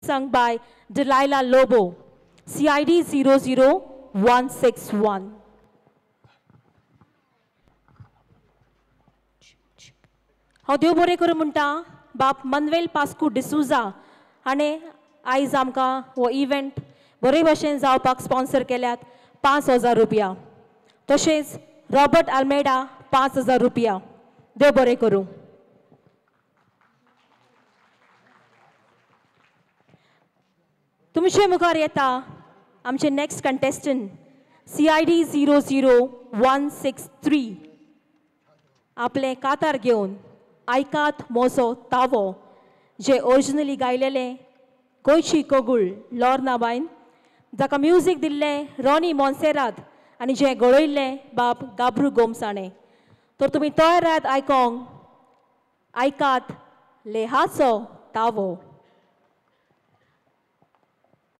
sung by Delilah Lobo, CID 00161. हांव देव बरें करूं म्हणटा बाप मनवेल पास्कू डिसूजा हाणें आयज आमकां हो इव्हेंट बरे भशेन जावपाक स्पॉन्सर केल्यात 5,000 रुपया. तशेंच रॉबर्ट आल्मेडा 5,000 रुपया. देव बरें करूं. तुमचे मुखार येता आमचे नेक्स्ट कंटेस्टंट CID 00163 आपले कातार घेवन आयकात मोसो तावो जे ओरिजिनली गायलेले गोंयची कोगुळ लॉर्ना बायन जाका म्युजीक दिल्लें रॉनी मॉन्सेरात आनी जे गळयल्लें बाब गाब्रू गोमसाणे. तर तुमी तयार आहात आयकोंक. आयकात लेहाचो तावो.